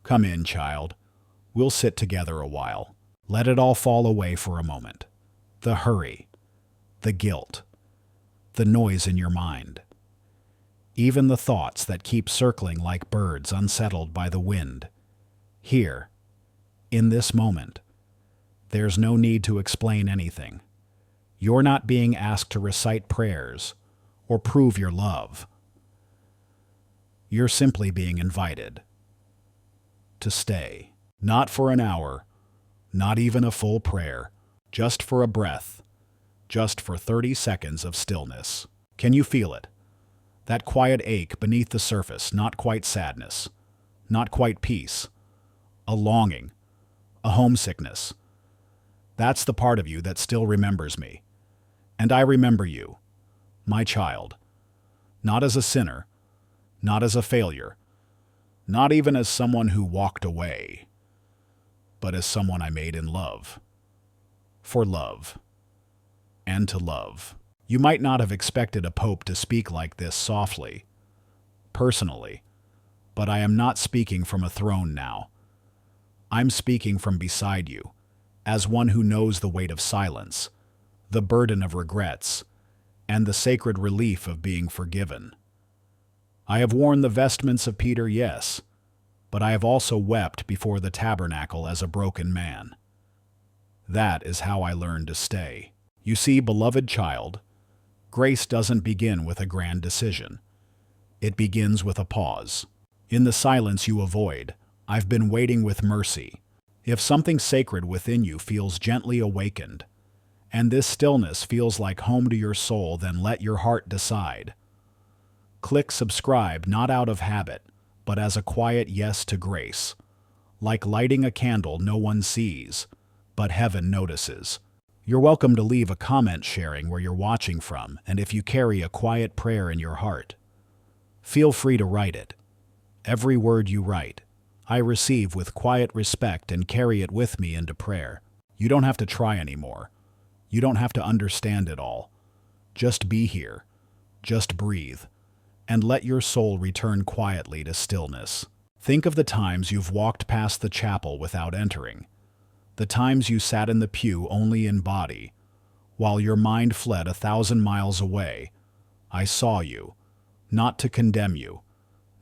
Come in, child. We'll sit together a while. Let it all fall away for a moment. The hurry, the guilt, the noise in your mind. Even the thoughts that keep circling like birds unsettled by the wind. Here, in this moment, there's no need to explain anything. You're not being asked to recite prayers or prove your love. You're simply being invited to stay, not for an hour, not even a full prayer, just for a breath, just for 30 seconds of stillness. Can you feel it? That quiet ache beneath the surface, not quite sadness, not quite peace, a longing, a homesickness. That's the part of you that still remembers me. And I remember you, my child, not as a sinner, not as a failure, not even as someone who walked away, but as someone I made in love, for love, and to love. You might not have expected a pope to speak like this softly, personally, but I am not speaking from a throne now. I'm speaking from beside you, as one who knows the weight of silence, the burden of regrets, and the sacred relief of being forgiven. I have worn the vestments of Peter, yes, but I have also wept before the tabernacle as a broken man. That is how I learned to stay. You see, beloved child, grace doesn't begin with a grand decision. It begins with a pause. In the silence you avoid, I've been waiting with mercy. If something sacred within you feels gently awakened, and this stillness feels like home to your soul, then let your heart decide. Click subscribe not out of habit, but as a quiet yes to grace. Like lighting a candle no one sees, but heaven notices. You're welcome to leave a comment sharing where you're watching from, and if you carry a quiet prayer in your heart, feel free to write it. Every word you write, I receive with quiet respect and carry it with me into prayer. You don't have to try anymore. You don't have to understand it all. Just be here. Just breathe. And let your soul return quietly to stillness. Think of the times you've walked past the chapel without entering. The times you sat in the pew only in body, while your mind fled 1,000 miles away. I saw you, not to condemn you,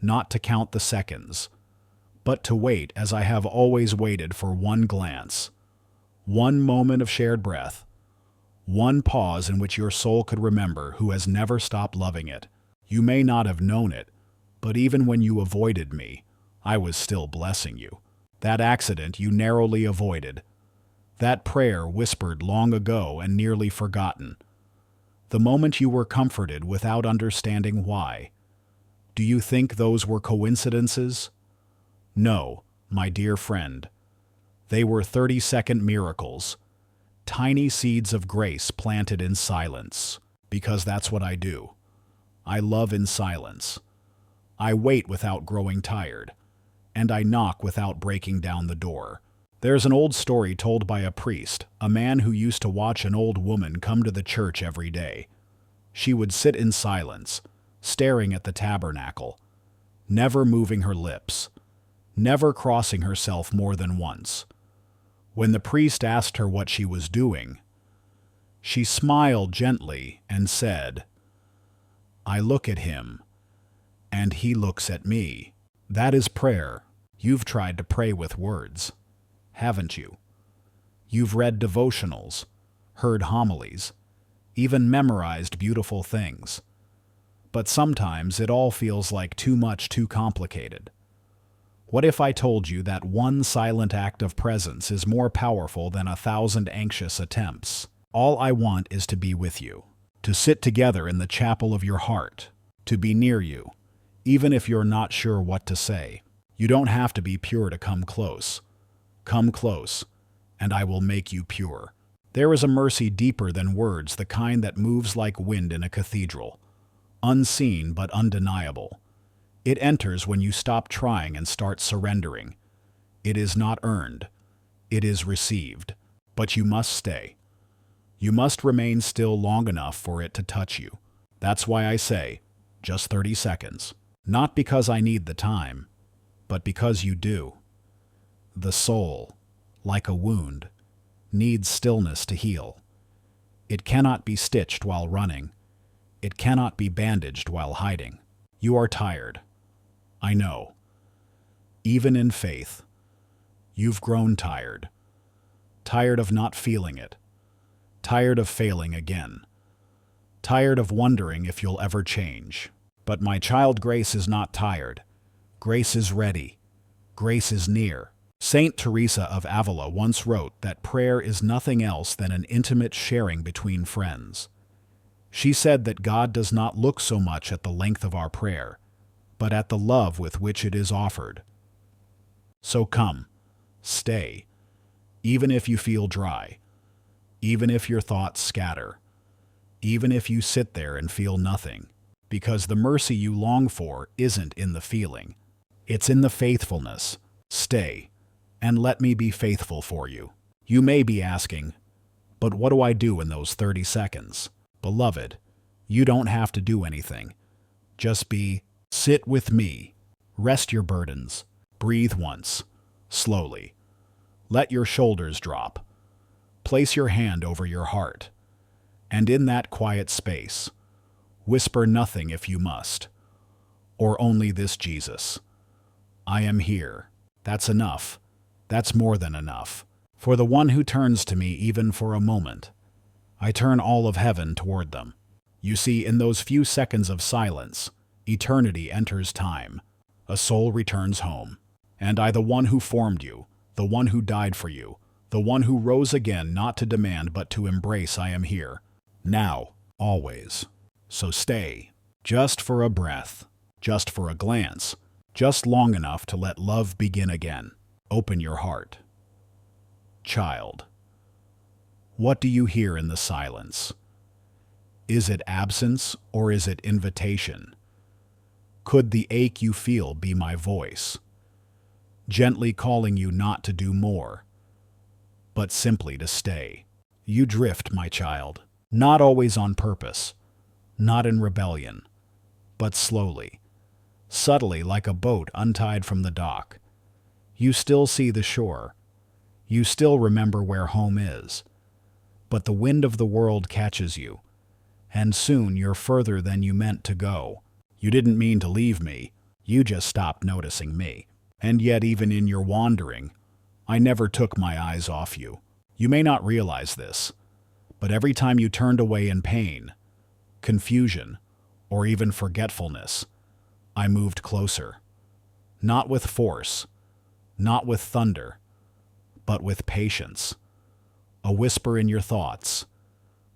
not to count the seconds, but to wait as I have always waited for one glance, one moment of shared breath, one pause in which your soul could remember who has never stopped loving it. You may not have known it, but even when you avoided me, I was still blessing you. That accident you narrowly avoided, that prayer whispered long ago and nearly forgotten, the moment you were comforted without understanding why. Do you think those were coincidences? No, my dear friend. They were 30-second miracles, tiny seeds of grace planted in silence, because that's what I do. I love in silence. I wait without growing tired, and I knock without breaking down the door. There's an old story told by a priest, a man who used to watch an old woman come to the church every day. She would sit in silence, staring at the tabernacle, never moving her lips, never crossing herself more than once. When the priest asked her what she was doing, she smiled gently and said, "I look at him, and he looks at me." That is prayer. You've tried to pray with words, haven't you? You've read devotionals, heard homilies, even memorized beautiful things. But sometimes it all feels like too much, too complicated. What if I told you that one silent act of presence is more powerful than 1,000 anxious attempts? All I want is to be with you, to sit together in the chapel of your heart, to be near you, even if you're not sure what to say. You don't have to be pure to come close. Come close, and I will make you pure. There is a mercy deeper than words, the kind that moves like wind in a cathedral, unseen but undeniable. It enters when you stop trying and start surrendering. It is not earned. It is received. But you must stay. You must remain still long enough for it to touch you. That's why I say, just 30 seconds. Not because I need the time, but because you do. The soul, like a wound, needs stillness to heal. It cannot be stitched while running. It cannot be bandaged while hiding. You are tired. I know. Even in faith, you've grown tired. Tired of not feeling it. Tired of failing again. Tired of wondering if you'll ever change. But my child, grace is not tired. Grace is ready. Grace is near. Saint Teresa of Avila once wrote that prayer is nothing else than an intimate sharing between friends. She said that God does not look so much at the length of our prayer, but at the love with which it is offered. So come, stay, even if you feel dry, even if your thoughts scatter, even if you sit there and feel nothing, because the mercy you long for isn't in the feeling, it's in the faithfulness. Stay, and let me be faithful for you. You may be asking, but what do I do in those 30 seconds? Beloved, you don't have to do anything. Just sit with me. Rest your burdens. Breathe once, slowly. Let your shoulders drop. Place your hand over your heart. And in that quiet space, whisper nothing if you must, or only this: Jesus, I am here. That's enough. That's more than enough. For the one who turns to me even for a moment, I turn all of heaven toward them. You see, in those few seconds of silence, eternity enters time. A soul returns home. And I, the one who formed you, the one who died for you, the one who rose again not to demand but to embrace, I am here. Now, always. So stay, just for a breath, just for a glance, just long enough to let love begin again. Open your heart. Child, what do you hear in the silence? Is it absence or is it invitation? Could the ache you feel be my voice, gently calling you not to do more, but simply to stay? You drift, my child, not always on purpose, not in rebellion, but slowly, subtly, like a boat untied from the dock. You still see the shore. You still remember where home is. But the wind of the world catches you, and soon you're further than you meant to go. You didn't mean to leave me. You just stopped noticing me. And yet, even in your wandering, I never took my eyes off you. You may not realize this, but every time you turned away in pain, confusion, or even forgetfulness, I moved closer. Not with force, not with thunder, but with patience. A whisper in your thoughts,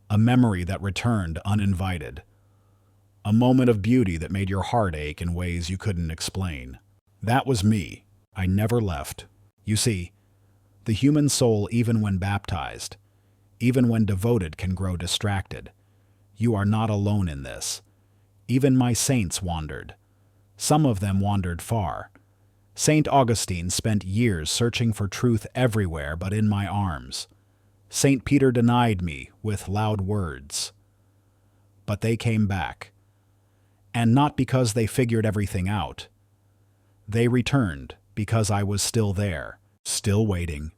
a memory that returned uninvited, a moment of beauty that made your heart ache in ways you couldn't explain. That was me. I never left. You see, the human soul, even when baptized, even when devoted, can grow distracted. You are not alone in this. Even my saints wandered. Some of them wandered far. St. Augustine spent years searching for truth everywhere but in my arms. St. Peter denied me with loud words. But they came back. And not because they figured everything out. They returned because I was still there, still waiting,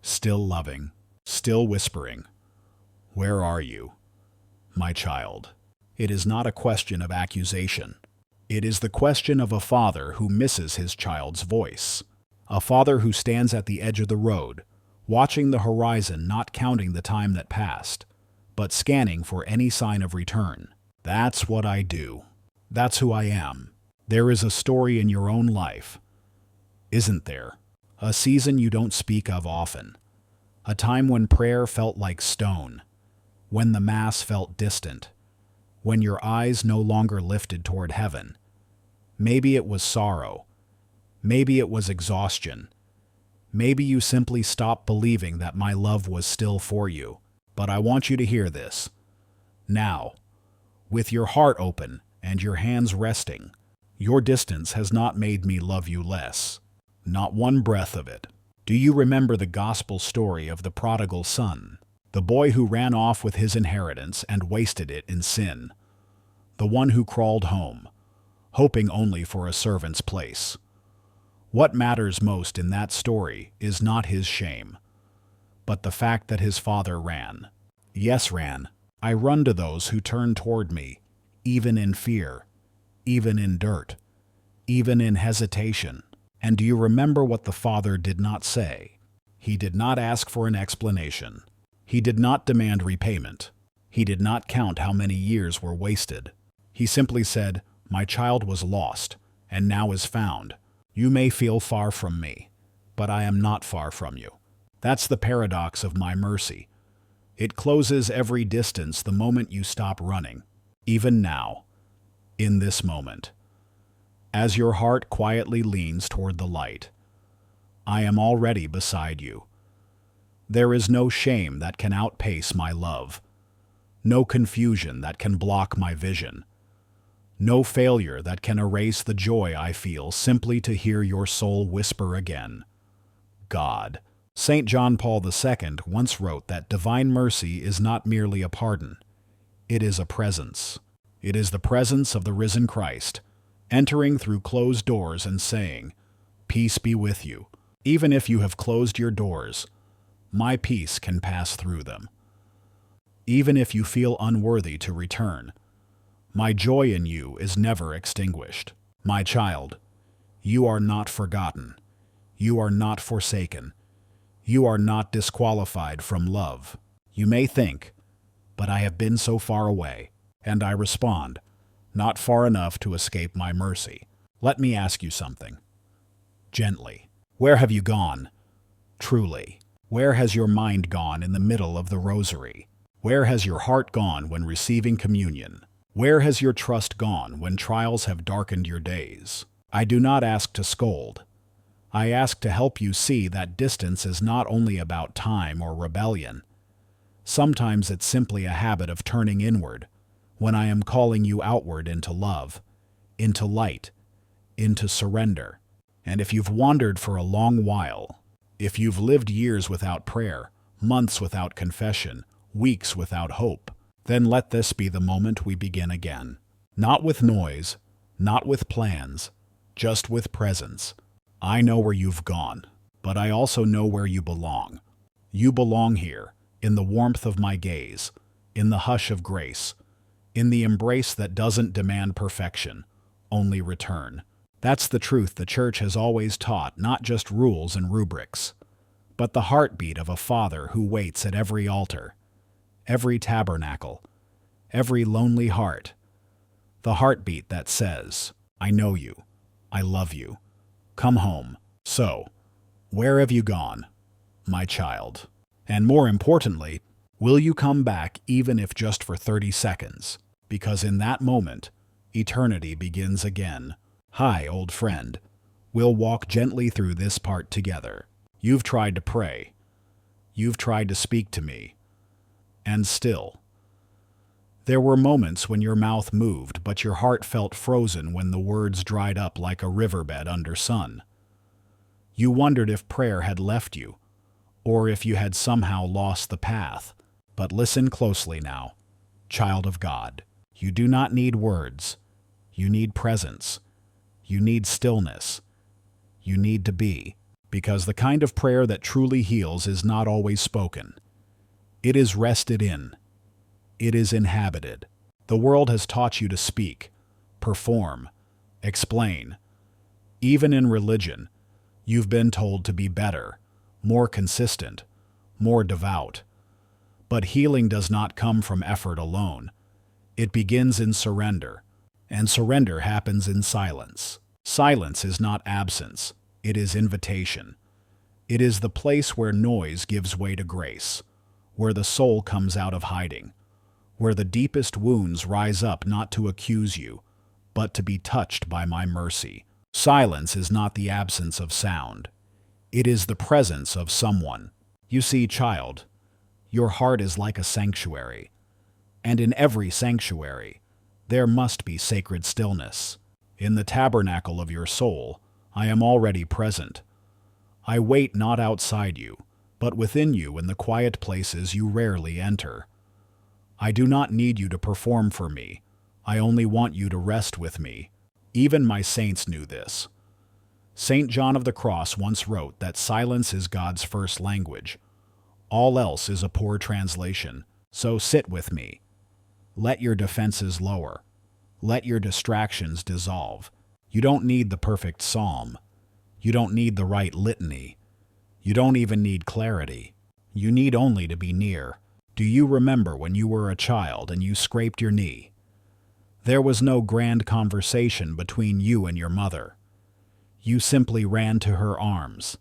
still loving, still whispering, "Where are you, my child?" It is not a question of accusation. It is the question of a father who misses his child's voice. A father who stands at the edge of the road, watching the horizon, not counting the time that passed, but scanning for any sign of return. That's what I do. That's who I am. There is a story in your own life, isn't there? A season you don't speak of often. A time when prayer felt like stone, when the Mass felt distant, when your eyes no longer lifted toward heaven. Maybe it was sorrow. Maybe it was exhaustion. Maybe you simply stopped believing that my love was still for you. But I want you to hear this. Now, with your heart open and your hands resting, your distance has not made me love you less. Not one breath of it. Do you remember the gospel story of the prodigal son? The boy who ran off with his inheritance and wasted it in sin. The one who crawled home, hoping only for a servant's place. What matters most in that story is not his shame, but the fact that his father ran. Yes, ran. I run to those who turn toward me, even in fear, even in dirt, even in hesitation. And do you remember what the father did not say? He did not ask for an explanation. He did not demand repayment. He did not count how many years were wasted. He simply said, "My child was lost, and now is found. You may feel far from me, but I am not far from you." That's the paradox of my mercy. It closes every distance the moment you stop running, even now, in this moment. As your heart quietly leans toward the light, I am already beside you. There is no shame that can outpace my love, no confusion that can block my vision, no failure that can erase the joy I feel simply to hear your soul whisper again, God. St. John Paul II once wrote that divine mercy is not merely a pardon, it is a presence. It is the presence of the risen Christ, entering through closed doors and saying, "Peace be with you." Even if you have closed your doors, my peace can pass through them. Even if you feel unworthy to return, my joy in you is never extinguished. My child, you are not forgotten. You are not forsaken. You are not disqualified from love. You may think, but I have been so far away, and I respond, not far enough to escape my mercy. Let me ask you something. Gently. Where have you gone? Truly. Where has your mind gone in the middle of the rosary? Where has your heart gone when receiving communion? Where has your trust gone when trials have darkened your days? I do not ask to scold. I ask to help you see that distance is not only about time or rebellion. Sometimes it's simply a habit of turning inward, when I am calling you outward into love, into light, into surrender. And if you've wandered for a long while, if you've lived years without prayer, months without confession, weeks without hope, then let this be the moment we begin again. Not with noise, not with plans, just with presence. I know where you've gone, but I also know where you belong. You belong here, in the warmth of my gaze, in the hush of grace, in the embrace that doesn't demand perfection, only return. That's the truth the Church has always taught, not just rules and rubrics, but the heartbeat of a Father who waits at every altar, every tabernacle, every lonely heart. The heartbeat that says, "I know you, I love you, come home." So, where have you gone, my child? And more importantly, will you come back even if just for 30 seconds? Because in that moment, eternity begins again. Hi, old friend. We'll walk gently through this part together. You've tried to pray. You've tried to speak to me. And still, there were moments when your mouth moved, but your heart felt frozen when the words dried up like a riverbed under sun. You wondered if prayer had left you, or if you had somehow lost the path. But listen closely now, child of God. You do not need words. You need presence. You need stillness. You need to be. Because the kind of prayer that truly heals is not always spoken. It is rested in. It is inhabited. The world has taught you to speak, perform, explain. Even in religion, you've been told to be better, more consistent, more devout. But healing does not come from effort alone. It begins in surrender, and surrender happens in silence. Silence is not absence, it is invitation. It is the place where noise gives way to grace, where the soul comes out of hiding, where the deepest wounds rise up not to accuse you, but to be touched by my mercy. Silence is not the absence of sound. It is the presence of someone. You see, child, your heart is like a sanctuary, and in every sanctuary, there must be sacred stillness. In the tabernacle of your soul, I am already present. I wait not outside you, but within you in the quiet places you rarely enter. I do not need you to perform for me. I only want you to rest with me. Even my saints knew this. St. John of the Cross once wrote that silence is God's first language. All else is a poor translation. So sit with me. Let your defenses lower. Let your distractions dissolve. You don't need the perfect psalm. You don't need the right litany. You don't even need clarity. You need only to be near. Do you remember when you were a child and you scraped your knee? There was no grand conversation between you and your mother. You simply ran to her arms,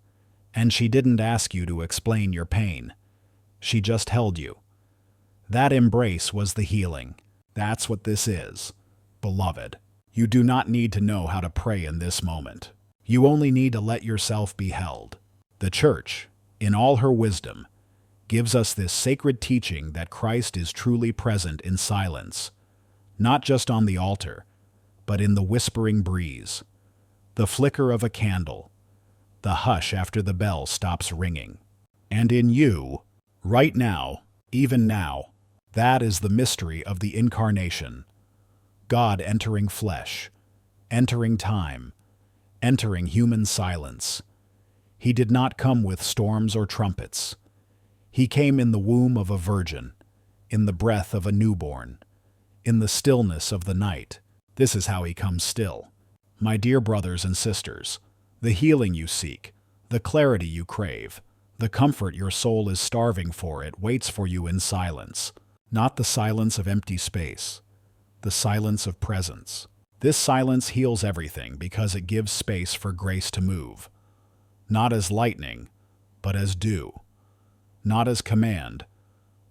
and she didn't ask you to explain your pain. She just held you. That embrace was the healing. That's what this is. Beloved, you do not need to know how to pray in this moment. You only need to let yourself be held. The Church, in all her wisdom, gives us this sacred teaching that Christ is truly present in silence, not just on the altar, but in the whispering breeze, the flicker of a candle, the hush after the bell stops ringing. And in you, right now, even now, that is the mystery of the Incarnation. God entering flesh, entering time, entering human silence. He did not come with storms or trumpets. He came in the womb of a virgin, in the breath of a newborn, in the stillness of the night. This is how he comes still. My dear brothers and sisters, the healing you seek, the clarity you crave, the comfort your soul is starving for, it waits for you in silence. Not the silence of empty space, the silence of presence. This silence heals everything because it gives space for grace to move. Not as lightning, but as dew. Not as command,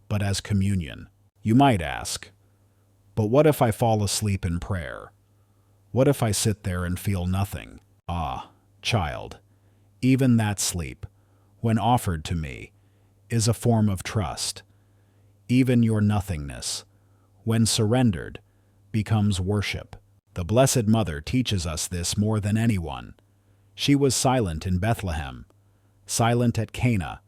but as communion. You might ask, but what if I fall asleep in prayer? What if I sit there and feel nothing? Ah, child, even that sleep, when offered to me, is a form of trust. Even your nothingness, when surrendered, becomes worship. The Blessed Mother teaches us this more than anyone. She was silent in Bethlehem, silent at Cana,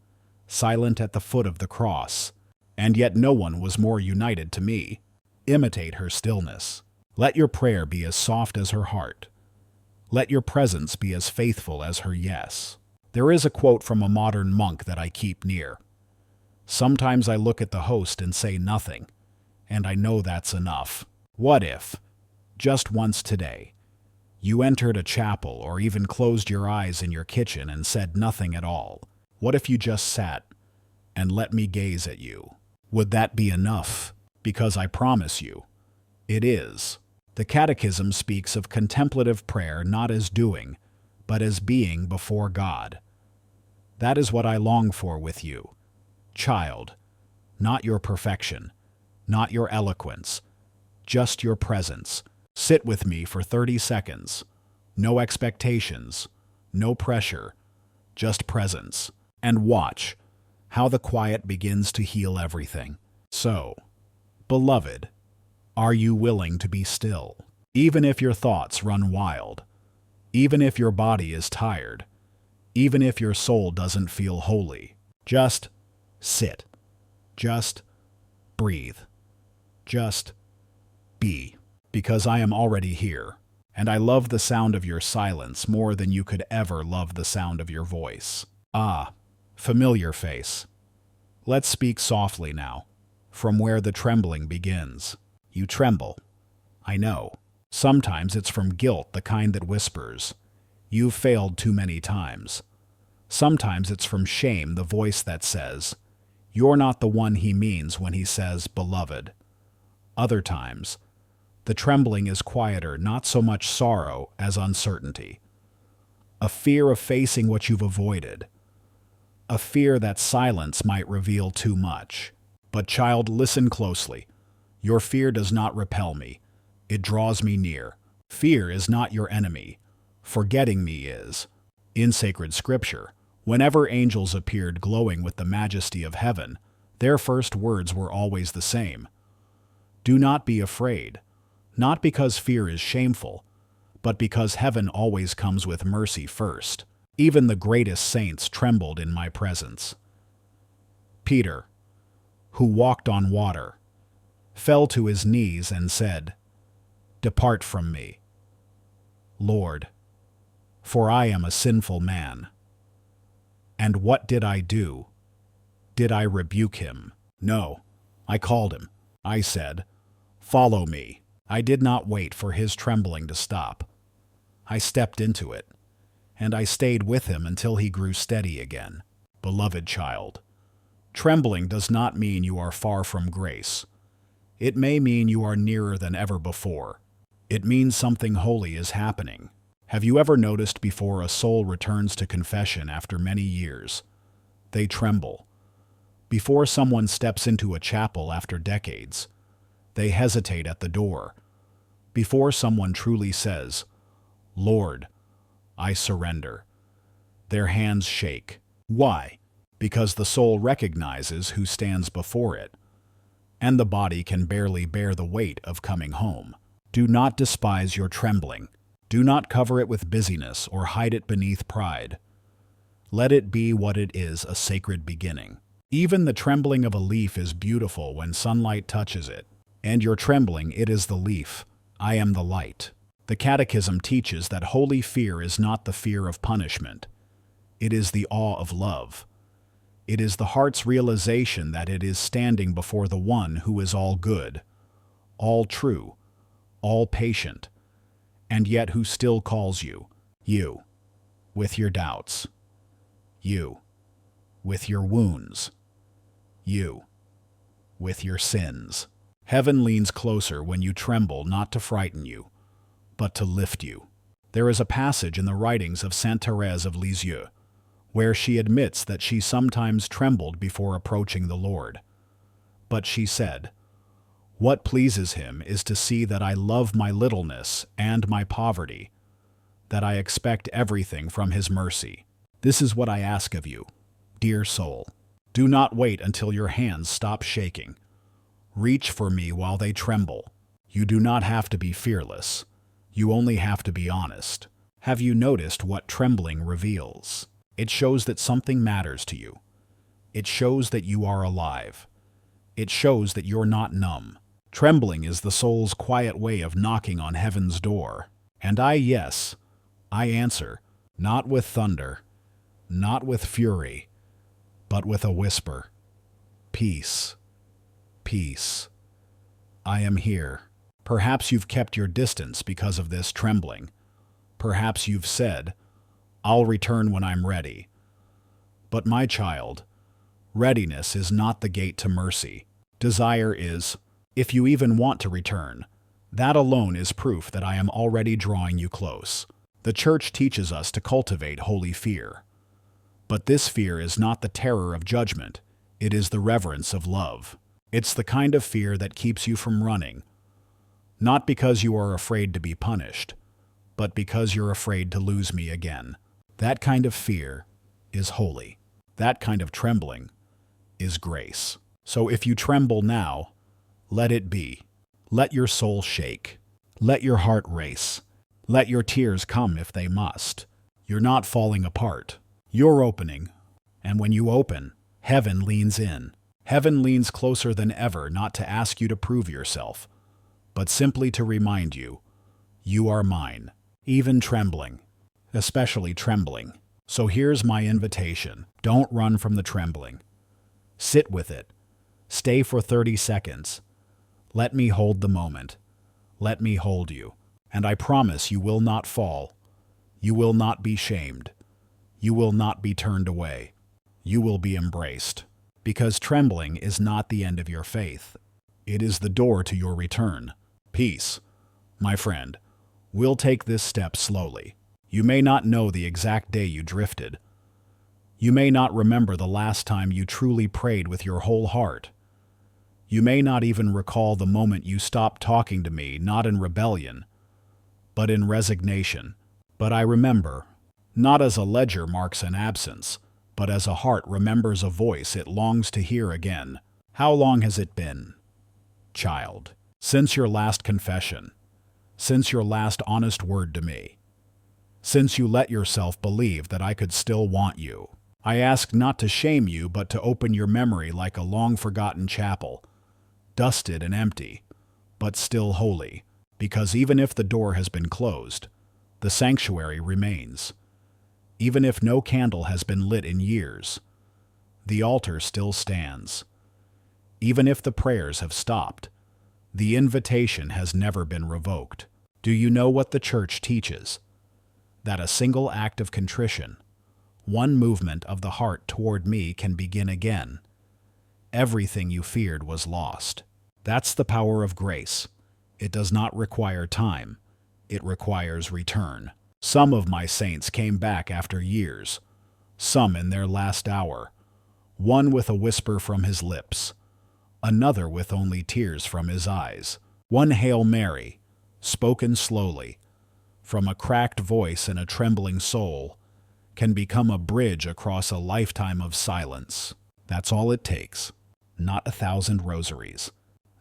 silent at the foot of the cross, and yet no one was more united to me. Imitate her stillness. Let your prayer be as soft as her heart. Let your presence be as faithful as her yes. There is a quote from a modern monk that I keep near. Sometimes I look at the host and say nothing, and I know that's enough. What if, just once today, you entered a chapel or even closed your eyes in your kitchen and said nothing at all? What if you just sat and let me gaze at you? Would that be enough? Because I promise you, it is. The Catechism speaks of contemplative prayer not as doing, but as being before God. That is what I long for with you. Child, not your perfection, not your eloquence, just your presence. Sit with me for 30 seconds. No expectations, no pressure, just presence. And watch how the quiet begins to heal everything. So, beloved, are you willing to be still? Even if your thoughts run wild, even if your body is tired, even if your soul doesn't feel holy, just sit. Just breathe. Just be. Because I am already here, and I love the sound of your silence more than you could ever love the sound of your voice. Ah, familiar face. Let's speak softly now, from where the trembling begins. You tremble. I know. Sometimes it's from guilt, the kind that whispers, "You've failed too many times." Sometimes it's from shame, the voice that says, "You're not the one he means when he says, beloved." Other times, the trembling is quieter, not so much sorrow as uncertainty. A fear of facing what you've avoided. A fear that silence might reveal too much. But child, listen closely. Your fear does not repel me. It draws me near. Fear is not your enemy. Forgetting me is. In sacred scripture, whenever angels appeared glowing with the majesty of heaven, their first words were always the same. Do not be afraid, not because fear is shameful, but because heaven always comes with mercy first. Even the greatest saints trembled in my presence. Peter, who walked on water, fell to his knees and said, "Depart from me, Lord, for I am a sinful man. And what did I do? Did I rebuke him? No. I called him. I said, "Follow me." I did not wait for his trembling to stop. I stepped into it, and I stayed with him until he grew steady again. Beloved child, trembling does not mean you are far from grace. It may mean you are nearer than ever before. It means something holy is happening. Have you ever noticed before a soul returns to confession after many years, they tremble? Before someone steps into a chapel after decades, they hesitate at the door. Before someone truly says, "Lord, I surrender," their hands shake. Why? Because the soul recognizes who stands before it, and the body can barely bear the weight of coming home. Do not despise your trembling. Do not cover it with busyness or hide it beneath pride. Let it be what it is, a sacred beginning. Even the trembling of a leaf is beautiful when sunlight touches it. And your trembling, it is the leaf. I am the light. The Catechism teaches that holy fear is not the fear of punishment. It is the awe of love. It is the heart's realization that it is standing before the one who is all good, all true, all patient, and yet who still calls you, with your doubts, you, with your wounds, you, with your sins. Heaven leans closer when you tremble, not to frighten you, but to lift you. There is a passage in the writings of Sainte Thérèse of Lisieux where she admits that she sometimes trembled before approaching the Lord. But she said, "What pleases him is to see that I love my littleness and my poverty, that I expect everything from his mercy. This is what I ask of you, dear soul. Do not wait until your hands stop shaking. Reach for me while they tremble. You do not have to be fearless. You only have to be honest. Have you noticed what trembling reveals? It shows that something matters to you. It shows that you are alive. It shows that you're not numb. Trembling is the soul's quiet way of knocking on heaven's door. And I answer, not with thunder, not with fury, but with a whisper. Peace. Peace. I am here. Perhaps you've kept your distance because of this trembling. Perhaps you've said, "I'll return when I'm ready." But my child, readiness is not the gate to mercy. Desire is, if you even want to return. That alone is proof that I am already drawing you close. The Church teaches us to cultivate holy fear. But this fear is not the terror of judgment. It is the reverence of love. It's the kind of fear that keeps you from running, not because you are afraid to be punished, but because you're afraid to lose me again. That kind of fear is holy. That kind of trembling is grace. So if you tremble now, let it be. Let your soul shake. Let your heart race. Let your tears come if they must. You're not falling apart. You're opening. And when you open, heaven leans in. Heaven leans closer than ever, not to ask you to prove yourself, but simply to remind you, you are mine, even trembling, especially trembling. So here's my invitation. Don't run from the trembling. Sit with it. Stay for 30 seconds. Let me hold the moment. Let me hold you. And I promise you will not fall. You will not be shamed. You will not be turned away. You will be embraced. Because trembling is not the end of your faith. It is the door to your return. Peace. My friend, we'll take this step slowly. You may not know the exact day you drifted. You may not remember the last time you truly prayed with your whole heart. You may not even recall the moment you stopped talking to me, not in rebellion, but in resignation. But I remember, not as a ledger marks an absence, but as a heart remembers a voice it longs to hear again. How long has it been, child, since your last confession, since your last honest word to me, since you let yourself believe that I could still want you? I ask not to shame you, but to open your memory like a long-forgotten chapel, dusted and empty, but still holy, because even if the door has been closed, The sanctuary remains. Even if no candle has been lit in years, the altar still stands. Even if the prayers have stopped, the invitation has never been revoked. Do you know what the Church teaches? That a single act of contrition, one movement of the heart toward me, can begin again. Everything you feared was lost. That's the power of grace. It does not require time. It requires return. Some of my saints came back after years, some in their last hour, one with a whisper from his lips, another with only tears from his eyes. One Hail Mary, spoken slowly, from a cracked voice and a trembling soul, can become a bridge across a lifetime of silence. That's all it takes. Not 1,000 rosaries,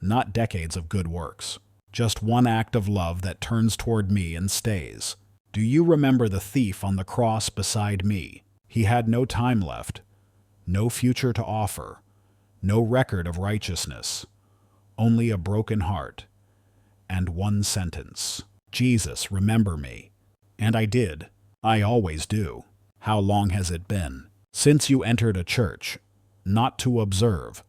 not decades of good works. Just one act of love that turns toward me and stays. Do you remember the thief on the cross beside me? He had no time left, no future to offer, no record of righteousness, only a broken heart, and one sentence: Jesus, remember me. And I did. I always do. How long has it been since you entered a church, not to observe,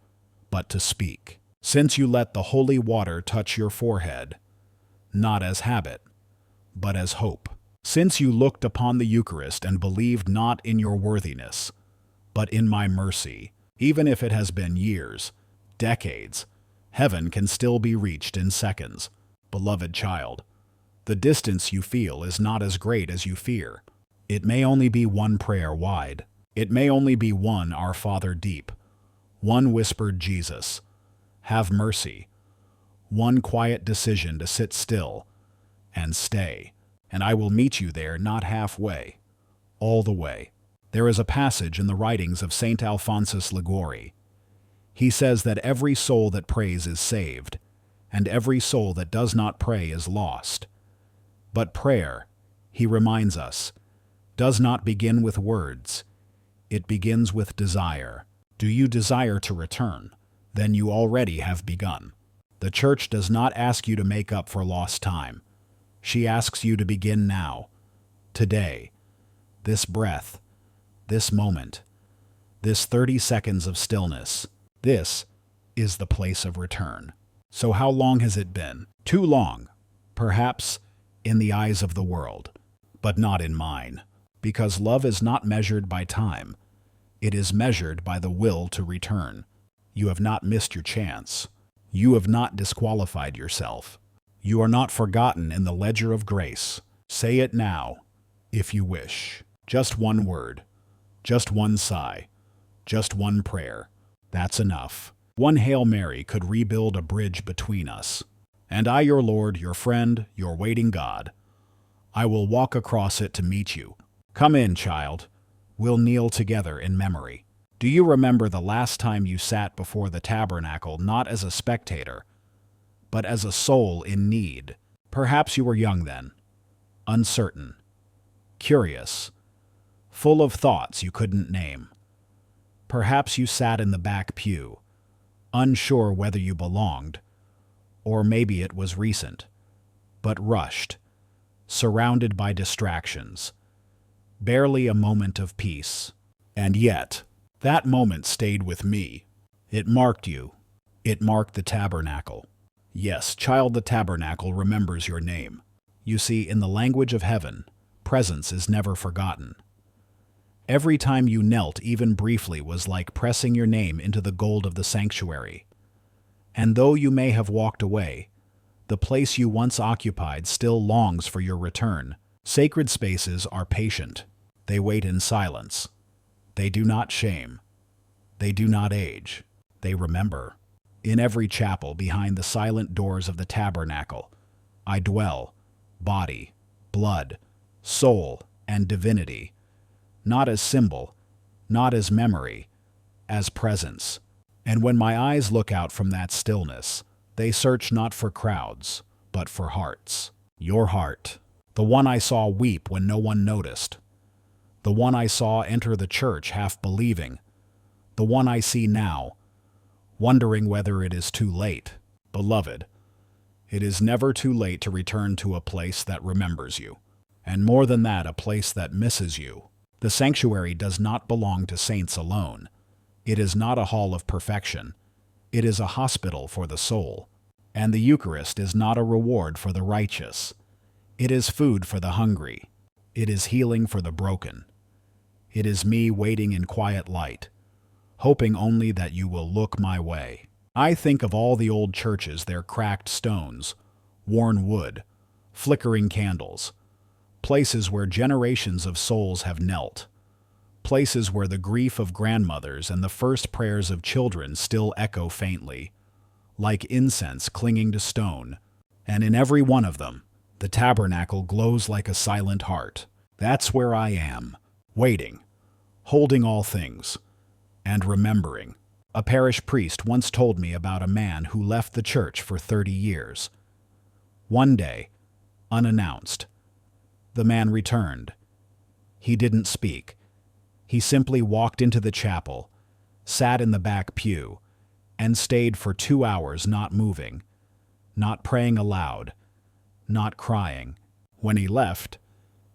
but to speak? Since you let the holy water touch your forehead, not as habit, but as hope. Since you looked upon the Eucharist and believed not in your worthiness, but in my mercy. Even if it has been years, decades, heaven can still be reached in seconds. Beloved child, the distance you feel is not as great as you fear. It may only be one prayer wide. It may only be one Our Father deep, one whispered Jesus, have mercy, one quiet decision to sit still and stay, and I will meet you there, not halfway, all the way. There is a passage in the writings of St. Alphonsus Liguori. He says that every soul that prays is saved, and every soul that does not pray is lost. But prayer, he reminds us, does not begin with words. It begins with desire. Do you desire to return? Then you already have begun. The Church does not ask you to make up for lost time. She asks you to begin now, today, this breath, this moment, this 30 seconds of stillness. This is the place of return. So how long has it been? Too long, perhaps, in the eyes of the world, but not in mine, because love is not measured by time. It is measured by the will to return. You have not missed your chance. You have not disqualified yourself. You are not forgotten in the ledger of grace. Say it now, if you wish. Just one word, just one sigh, just one prayer. That's enough. One Hail Mary could rebuild a bridge between us. And I, your Lord, your friend, your waiting God, I will walk across it to meet you. Come in, child. We'll kneel together in memory. Do you remember the last time you sat before the tabernacle not as a spectator, but as a soul in need? Perhaps you were young then, uncertain, curious, full of thoughts you couldn't name. Perhaps you sat in the back pew, unsure whether you belonged, or maybe it was recent, but rushed, surrounded by distractions, barely a moment of peace. And yet, that moment stayed with me. It marked you. It marked the tabernacle. Yes, child, the tabernacle remembers your name. You see, in the language of heaven, presence is never forgotten. Every time you knelt, even briefly, was like pressing your name into the gold of the sanctuary. And though you may have walked away, the place you once occupied still longs for your return. Sacred spaces are patient. They wait in silence. They do not shame. They do not age. They remember. In every chapel behind the silent doors of the tabernacle, I dwell, body, blood, soul, and divinity, not as symbol, not as memory, as presence. And when my eyes look out from that stillness, they search not for crowds, but for hearts. Your heart, the one I saw weep when no one noticed, the one I saw enter the church half believing, the one I see now, wondering whether it is too late. Beloved, it is never too late to return to a place that remembers you. And more than that, a place that misses you. The sanctuary does not belong to saints alone. It is not a hall of perfection. It is a hospital for the soul. And the Eucharist is not a reward for the righteous. It is food for the hungry. It is healing for the broken. It is me waiting in quiet light, hoping only that you will look my way. I think of all the old churches, their cracked stones, worn wood, flickering candles, places where generations of souls have knelt, places where the grief of grandmothers and the first prayers of children still echo faintly, like incense clinging to stone. And in every one of them, the tabernacle glows like a silent heart. That's where I am, waiting, holding all things, and remembering. A parish priest once told me about a man who left the church for 30 years. One day, unannounced, the man returned. He didn't speak. He simply walked into the chapel, sat in the back pew, and stayed for 2 hours not moving, not praying aloud, not crying. When he left,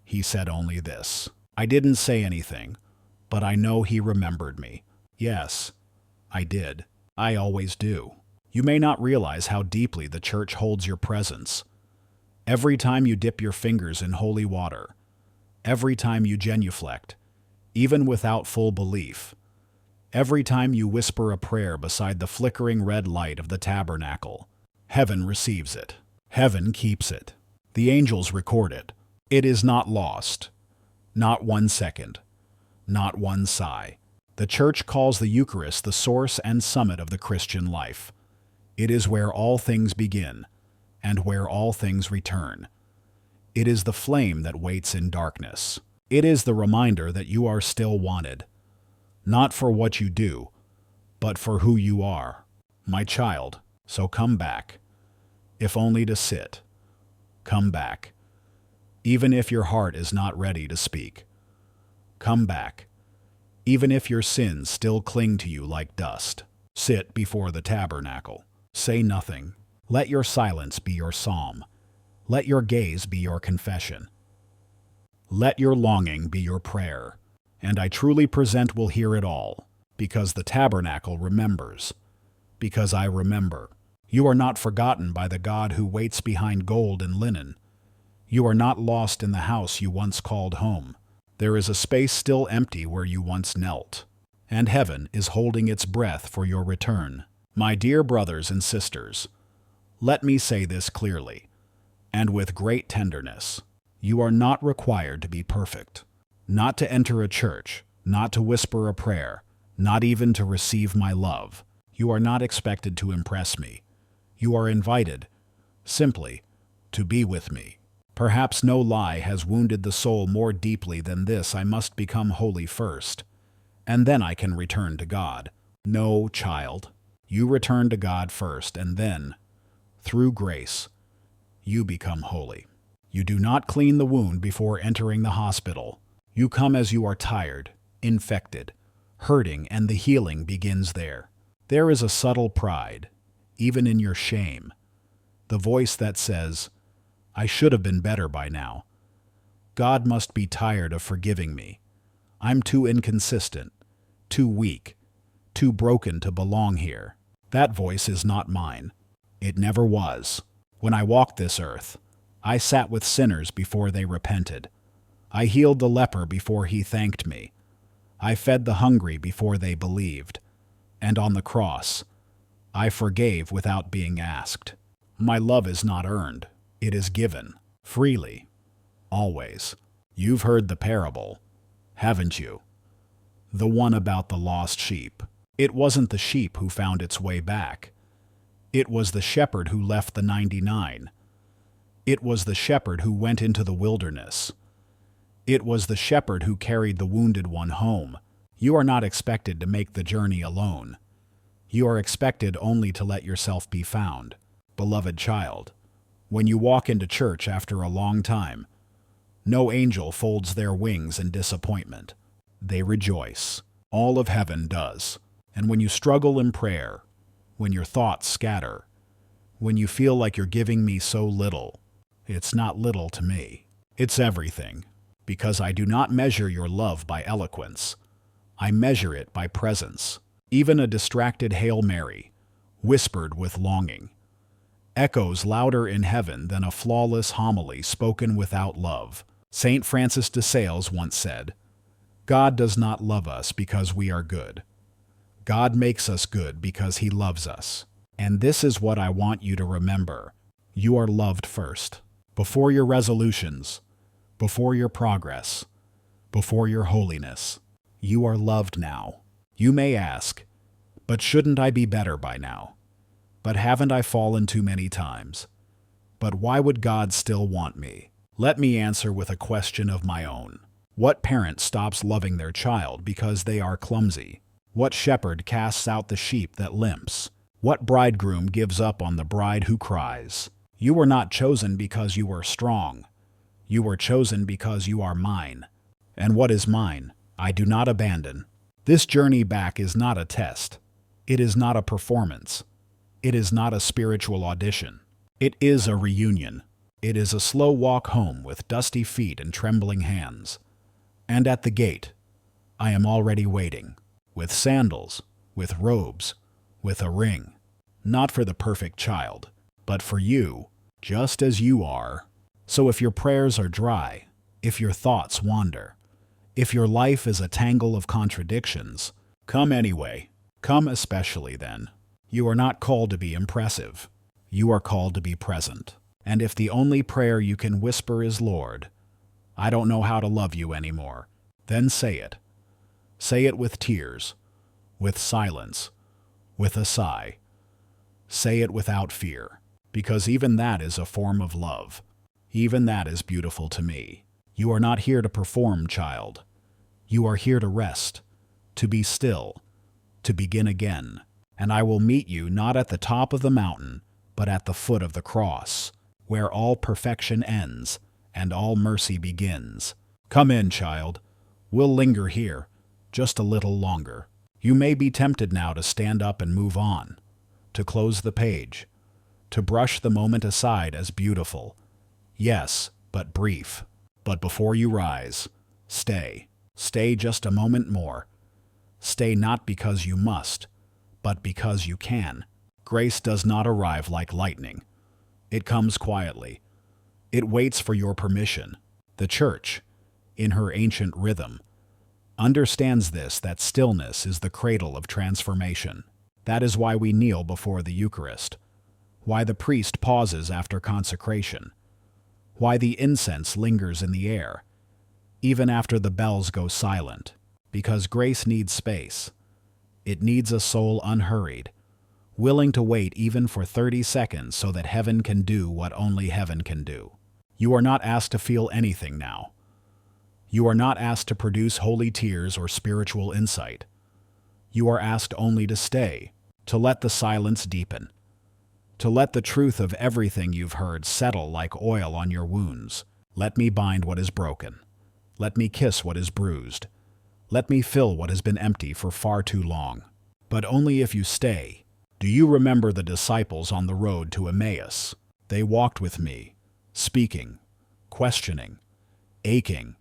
he said only this: "I didn't say anything, but I know he remembered me." Yes, I did. I always do. You may not realize how deeply the church holds your presence. Every time you dip your fingers in holy water, every time you genuflect, even without full belief, every time you whisper a prayer beside the flickering red light of the tabernacle, heaven receives it. Heaven keeps it. The angels record it. It is not lost. Not 1 second. Not one sigh. The Church calls the Eucharist the source and summit of the Christian life. It is where all things begin, and where all things return. It is the flame that waits in darkness. It is the reminder that you are still wanted, not for what you do, but for who you are. My child, so come back, if only to sit. Come back, even if your heart is not ready to speak. Come back, even if your sins still cling to you like dust. Sit before the tabernacle. Say nothing. Let your silence be your psalm. Let your gaze be your confession. Let your longing be your prayer. And I truly present will hear it all, because the tabernacle remembers, because I remember. You are not forgotten by the God who waits behind gold and linen. You are not lost in the house you once called home. There is a space still empty where you once knelt, and heaven is holding its breath for your return. My dear brothers and sisters, let me say this clearly, and with great tenderness. You are not required to be perfect, not to enter a church, not to whisper a prayer, not even to receive my love. You are not expected to impress me. You are invited, simply, to be with me. Perhaps no lie has wounded the soul more deeply than this: I must become holy first, and then I can return to God. No, child. You return to God first, and then, through grace, you become holy. You do not clean the wound before entering the hospital. You come as you are tired, infected, hurting, and the healing begins there. There is a subtle pride, even in your shame, the voice that says, "I should have been better by now. God must be tired of forgiving me. I'm too inconsistent, too weak, too broken to belong here." That voice is not mine. It never was. When I walked this earth, I sat with sinners before they repented. I healed the leper before he thanked me. I fed the hungry before they believed. And on the cross, I forgave without being asked. My love is not earned. It is given, freely, always. You've heard the parable, haven't you? The one about the lost sheep. It wasn't the sheep who found its way back. It was the shepherd who left the 99. It was the shepherd who went into the wilderness. It was the shepherd who carried the wounded one home. You are not expected to make the journey alone. You are expected only to let yourself be found. Beloved child, when you walk into church after a long time, no angel folds their wings in disappointment. They rejoice. All of heaven does. And when you struggle in prayer, when your thoughts scatter, when you feel like you're giving me so little, it's not little to me. It's everything, because I do not measure your love by eloquence. I measure it by presence. Even a distracted Hail Mary, whispered with longing, echoes louder in heaven than a flawless homily spoken without love. St. Francis de Sales once said, "God does not love us because we are good. God makes us good because he loves us." And this is what I want you to remember. You are loved first. Before your resolutions, before your progress, before your holiness. You are loved now. You may ask, but shouldn't I be better by now? But haven't I fallen too many times? But why would God still want me? Let me answer with a question of my own. What parent stops loving their child because they are clumsy? What shepherd casts out the sheep that limps? What bridegroom gives up on the bride who cries? You were not chosen because you were strong. You were chosen because you are mine. And what is mine, I do not abandon. This journey back is not a test. It is not a performance. It is not a spiritual audition. It is a reunion. It is a slow walk home with dusty feet and trembling hands. And at the gate, I am already waiting, with sandals, with robes, with a ring, not for the perfect child, but for you, just as you are. So if your prayers are dry, if your thoughts wander, if your life is a tangle of contradictions, come anyway. Come especially then. You are not called to be impressive. You are called to be present. And if the only prayer you can whisper is, "Lord, I don't know how to love you anymore," then say it. Say it with tears, with silence, with a sigh. Say it without fear, because even that is a form of love. Even that is beautiful to me. You are not here to perform, child. You are here to rest, to be still, to begin again. And I will meet you not at the top of the mountain, but at the foot of the cross, where all perfection ends and all mercy begins. Come in, child. We'll linger here, just a little longer. You may be tempted now to stand up and move on, to close the page, to brush the moment aside as beautiful. Yes, but brief. But before you rise, stay. Stay just a moment more. Stay not because you must, but because you can. Grace does not arrive like lightning. It comes quietly. It waits for your permission. The Church, in her ancient rhythm, understands this, that stillness is the cradle of transformation. That is why we kneel before the Eucharist, why the priest pauses after consecration, why the incense lingers in the air, even after the bells go silent, because grace needs space. It needs a soul unhurried, willing to wait even for 30 seconds so that heaven can do what only heaven can do. You are not asked to feel anything now. You are not asked to produce holy tears or spiritual insight. You are asked only to stay, to let the silence deepen, to let the truth of everything you've heard settle like oil on your wounds. Let me bind what is broken. Let me kiss what is bruised. Let me fill what has been empty for far too long. But only if you stay. Do you remember the disciples on the road to Emmaus? They walked with me, speaking, questioning, aching,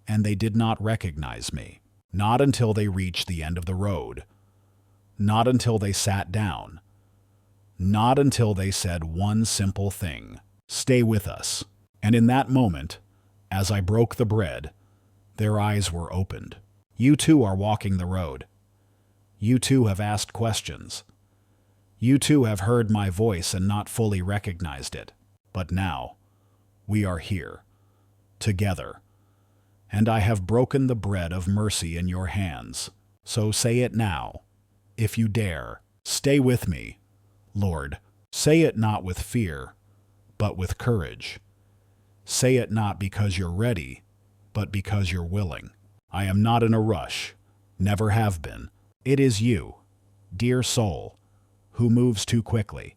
and they did not recognize me. Not until they reached the end of the road. Not until they sat down. Not until they said one simple thing: "Stay with us." And in that moment, as I broke the bread, their eyes were opened. You too are walking the road. You too have asked questions. You too have heard my voice and not fully recognized it. But now, we are here, together. And I have broken the bread of mercy in your hands. So say it now, if you dare. Stay with me, Lord. Say it not with fear, but with courage. Say it not because you're ready, but because you're willing. I am not in a rush, never have been. It is you, dear soul, who moves too quickly.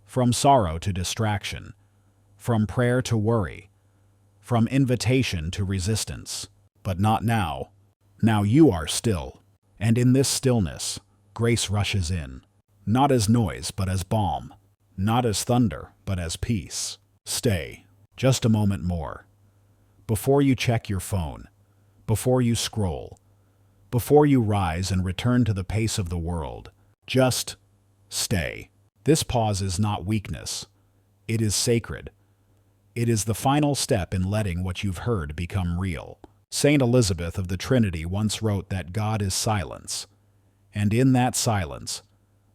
From sorrow to distraction, from prayer to worry, from invitation to resistance. But not now. Now you are still, and in this stillness, grace rushes in, not as noise but as balm, not as thunder but as peace. Stay, just a moment more. before you check your phone, before you scroll, before you rise and return to the pace of the world. Just stay. This pause is not weakness. It is sacred. It is the final step in letting what you've heard become real. Saint Elizabeth of the Trinity once wrote that God is silence, and in that silence,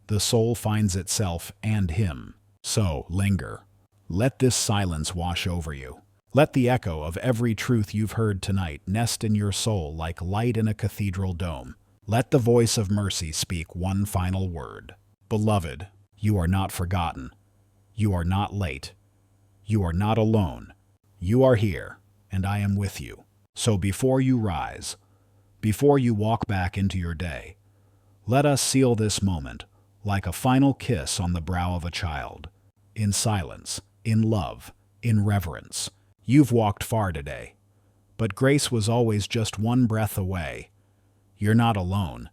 the soul finds itself and Him. So, linger. Let this silence wash over you. Let the echo of every truth you've heard tonight nest in your soul like light in a cathedral dome. Let the voice of mercy speak one final word. Beloved, you are not forgotten. You are not late. You are not alone. You are here, and I am with you. So before you rise, before you walk back into your day, let us seal this moment like a final kiss on the brow of a child, in silence, in love, in reverence. You've walked far today, but grace was always just one breath away. You're not alone.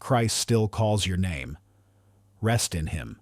Christ still calls your name. Rest in Him.